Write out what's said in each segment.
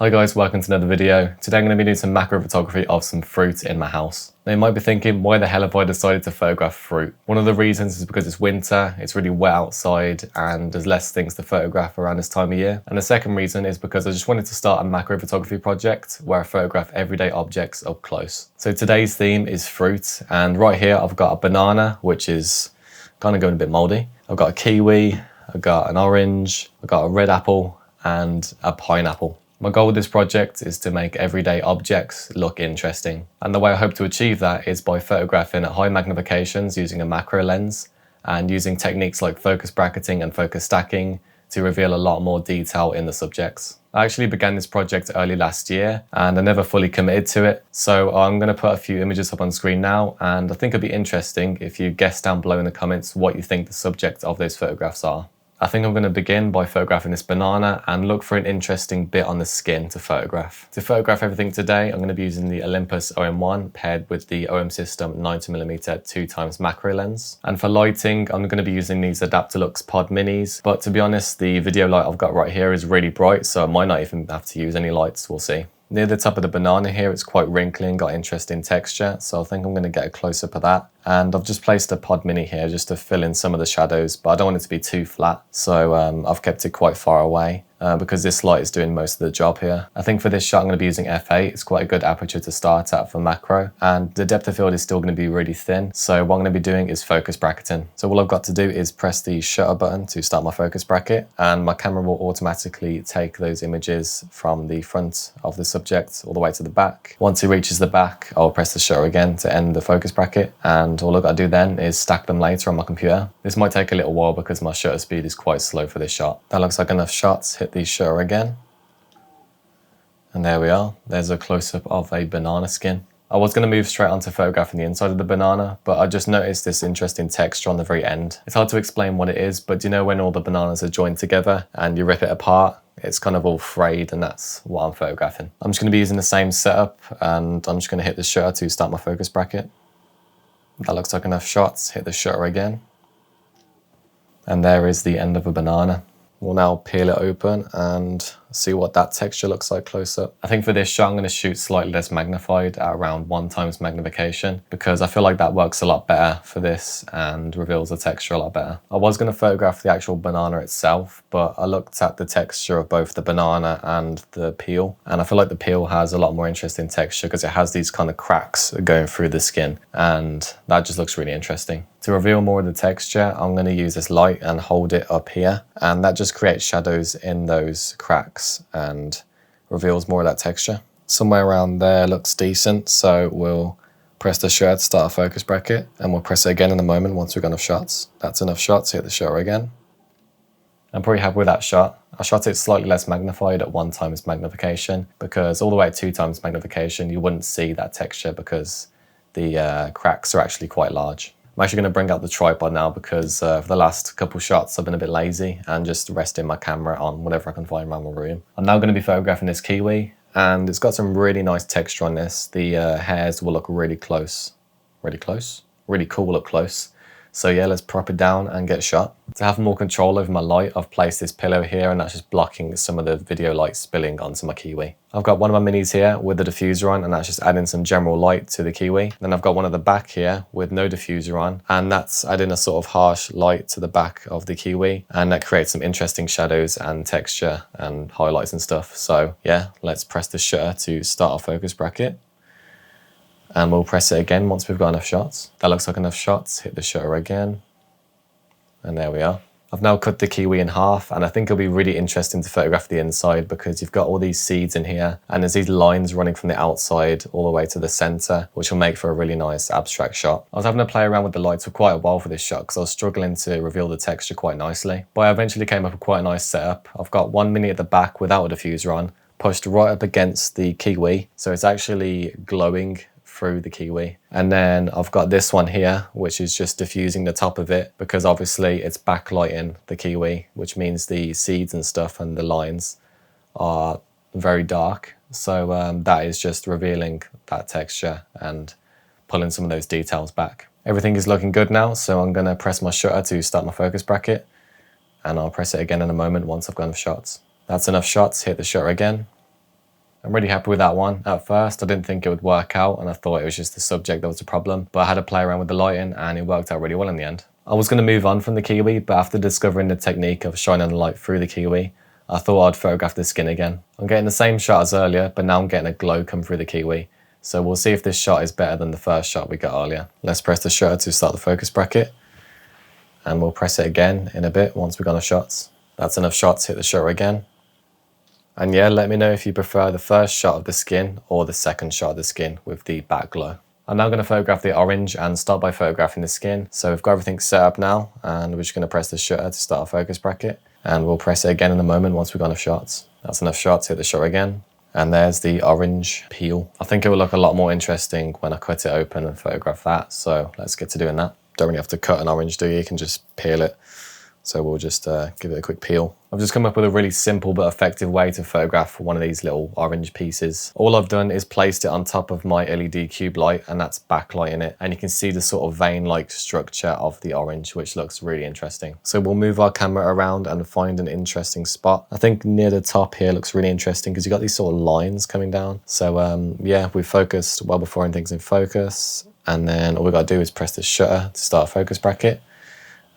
Hi guys, welcome to another video. Today I'm going to be doing some macro photography of some fruit in my house. Now you might be thinking, why the hell have I decided to photograph fruit? One of the reasons is because it's winter, it's really wet outside and there's less things to photograph around this time of year. And the second reason is because I just wanted to start a macro photography project where I photograph everyday objects up close. So today's theme is fruit, and right here I've got a banana, which is kind of going a bit moldy. I've got a kiwi, I've got an orange, I've got a red apple and a pineapple. My goal with this project is to make everyday objects look interesting. And the way I hope to achieve that is by photographing at high magnifications using a macro lens and using techniques like focus bracketing and focus stacking to reveal a lot more detail in the subjects. I actually began this project early last year and I never fully committed to it. So I'm going to put a few images up on screen now, and I think it'd be interesting if you guess down below in the comments what you think the subject of those photographs are. I think I'm going to begin by photographing this banana and look for an interesting bit on the skin to photograph. To photograph everything today, I'm going to be using the Olympus OM1 paired with the OM System 90mm 2x macro lens. And for lighting, I'm going to be using these Adaptalux Pod Minis. But to be honest, the video light I've got right here is really bright, so I might not even have to use any lights, we'll see. Near the top of the banana here, it's quite wrinkly and got interesting texture, so I think I'm going to get a close-up of that. And I've just placed a pod mini here just to fill in some of the shadows, but I don't want it to be too flat, so I've kept it quite far away because this light is doing most of the job here. I think for this shot I'm going to be using f8. It's quite a good aperture to start at for macro, and the depth of field is still going to be really thin, so what I'm going to be doing is focus bracketing. So all I've got to do is press the shutter button to start my focus bracket, and my camera will automatically take those images from the front of the subject all the way to the back. Once it reaches the back, I'll press the shutter again to end the focus bracket, and all I've got to do then is stack them later on my computer. This might take a little while because my shutter speed is quite slow for this shot. That looks like enough shots. Hit the shutter again. And there we are. There's a close-up of a banana skin. I was going to move straight onto photographing the inside of the banana, but I just noticed this interesting texture on the very end. It's hard to explain what it is, but do you know when all the bananas are joined together and you rip it apart? It's kind of all frayed, and that's what I'm photographing. I'm just going to be using the same setup, and I'm just going to hit the shutter to start my focus bracket. That looks like enough shots. Hit the shutter again. And there is the end of a banana. We'll now peel it open and see what that texture looks like close up. I think for this shot I'm going to shoot slightly less magnified at around 1x magnification because I feel like that works a lot better for this and reveals the texture a lot better. I was going to photograph the actual banana itself, but I looked at the texture of both the banana and the peel, and I feel like the peel has a lot more interesting texture because it has these kind of cracks going through the skin, and that just looks really interesting. To reveal more of the texture, I'm going to use this light and hold it up here, and that just creates shadows in those cracks and reveals more of that texture. Somewhere around there looks decent, so we'll press the shutter to start a focus bracket, and we'll press it again in a moment once we've got enough shots. That's enough shots. Hit the shutter again. I'm pretty happy with that shot. I shot it slightly less magnified at 1x magnification because all the way at 2x magnification you wouldn't see that texture because the cracks are actually quite large. I'm actually going to bring out the tripod now because for the last couple shots I've been a bit lazy and just resting my camera on whatever I can find around my room. I'm now going to be photographing this kiwi, and it's got some really nice texture on this. The hairs will look really close. Really cool up close. So yeah, let's prop it down and get shot. To have more control over my light, I've placed this pillow here, and that's just blocking some of the video light spilling onto my kiwi. I've got one of my minis here with the diffuser on, and that's just adding some general light to the kiwi. Then I've got one at the back here with no diffuser on, and that's adding a sort of harsh light to the back of the kiwi, and that creates some interesting shadows and texture and highlights and stuff. So yeah, let's press the shutter to start our focus bracket. And we'll press it again once we've got enough shots. That looks like enough shots. Hit the shutter again. And there we are. I've now cut the kiwi in half, and I think it'll be really interesting to photograph the inside because you've got all these seeds in here, and there's these lines running from the outside all the way to the center, which will make for a really nice abstract shot. I was having to play around with the lights for quite a while for this shot because I was struggling to reveal the texture quite nicely. But I eventually came up with quite a nice setup. I've got one mini at the back without a diffuser on, pushed right up against the kiwi, so it's actually glowing through the kiwi. And then I've got this one here, which is just diffusing the top of it because obviously it's backlighting the kiwi, which means the seeds and stuff and the lines are very dark. So that is just revealing that texture and pulling some of those details back. Everything is looking good now, so I'm gonna press my shutter to start my focus bracket, and I'll press it again in a moment once I've got enough shots. That's enough shots. Hit the shutter again. I'm really happy with that one. At first, I didn't think it would work out and I thought it was just the subject that was a problem, but I had to play around with the lighting and it worked out really well in the end. I was going to move on from the kiwi, but after discovering the technique of shining the light through the kiwi, I thought I'd photograph the skin again. I'm getting the same shot as earlier, but now I'm getting a glow come through the kiwi. So we'll see if this shot is better than the first shot we got earlier. Let's press the shutter to start the focus bracket. And we'll press it again in a bit once we've got our shots. That's enough shots, hit the shutter again. And yeah, let me know if you prefer the first shot of the skin or the second shot of the skin with the back glow. I'm now going to photograph the orange and start by photographing the skin. So we've got everything set up now and we're just going to press the shutter to start our focus bracket. And we'll press it again in a moment once we've got enough shots. That's enough shots, hit the shutter again. And there's the orange peel. I think it will look a lot more interesting when I cut it open and photograph that. So let's get to doing that. Don't really have to cut an orange, do you? You can just peel it. So we'll just give it a quick peel. I've just come up with a really simple but effective way to photograph one of these little orange pieces. All I've done is placed it on top of my LED cube light and that's backlighting it. And you can see the sort of vein-like structure of the orange, which looks really interesting. So we'll move our camera around and find an interesting spot. I think near the top here looks really interesting because you've got these sort of lines coming down. So yeah, we've focused well before anything's in focus. And then all we've got to do is press the shutter to start a focus bracket.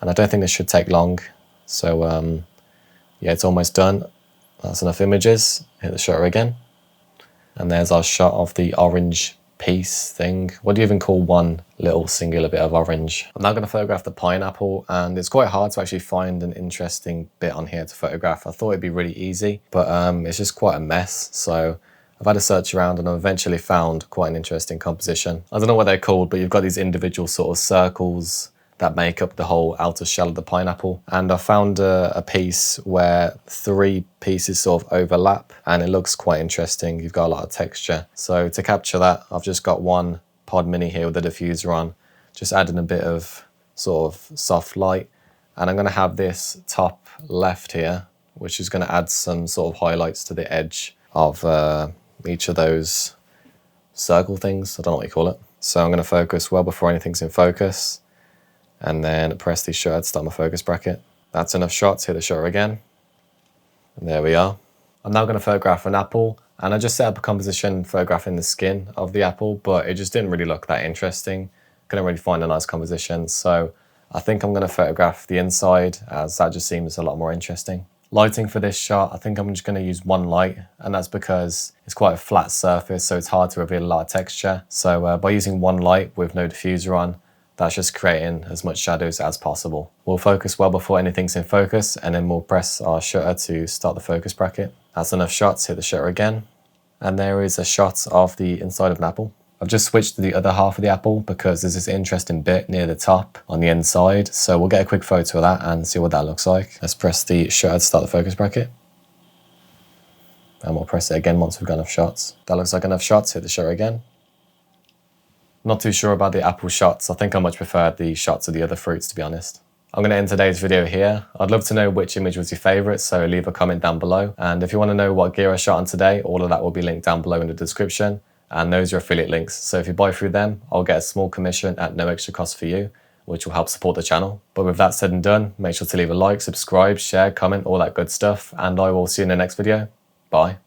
And I don't think this should take long. So yeah, it's almost done. That's enough images. Hit the shutter again. And there's our shot of the orange piece thing. What do you even call one little singular bit of orange? I'm now going to photograph the pineapple, and it's quite hard to actually find an interesting bit on here to photograph. I thought it'd be really easy, but it's just quite a mess. So I've had a search around and I've eventually found quite an interesting composition. I don't know what they're called, but you've got these individual sort of circles that make up the whole outer shell of the pineapple. And I found a piece where 3 pieces sort of overlap and it looks quite interesting. You've got a lot of texture. So to capture that, I've just got one Pod Mini here with the diffuser on, just adding a bit of sort of soft light. And I'm gonna have this top left here, which is gonna add some sort of highlights to the edge of each of those circle things. I don't know what you call it. So I'm gonna focus well before anything's in focus. And then press the shutter to start my focus bracket. That's enough shots, hit the shutter again. And there we are. I'm now going to photograph an apple, and I just set up a composition photographing the skin of the apple, but it just didn't really look that interesting. Couldn't really find a nice composition, so I think I'm going to photograph the inside, as that just seems a lot more interesting. Lighting for this shot, I think I'm just going to use one light, and that's because it's quite a flat surface, so it's hard to reveal a lot of texture. So by using one light with no diffuser on, that's just creating as much shadows as possible. We'll focus well before anything's in focus, and then we'll press our shutter to start the focus bracket. That's enough shots, hit the shutter again. And there is a shot of the inside of an apple. I've just switched to the other half of the apple because there's this interesting bit near the top on the inside. So we'll get a quick photo of that and see what that looks like. Let's press the shutter to start the focus bracket. And we'll press it again once we've got enough shots. That looks like enough shots, hit the shutter again. Not too sure about the apple shots. I think I much prefer the shots of the other fruits, to be honest. I'm going to end today's video here. I'd love to know which image was your favourite, so leave a comment down below. And if you want to know what gear I shot on today, all of that will be linked down below in the description. And those are affiliate links. So if you buy through them, I'll get a small commission at no extra cost for you, which will help support the channel. But with that said and done, make sure to leave a like, subscribe, share, comment, all that good stuff. And I will see you in the next video. Bye.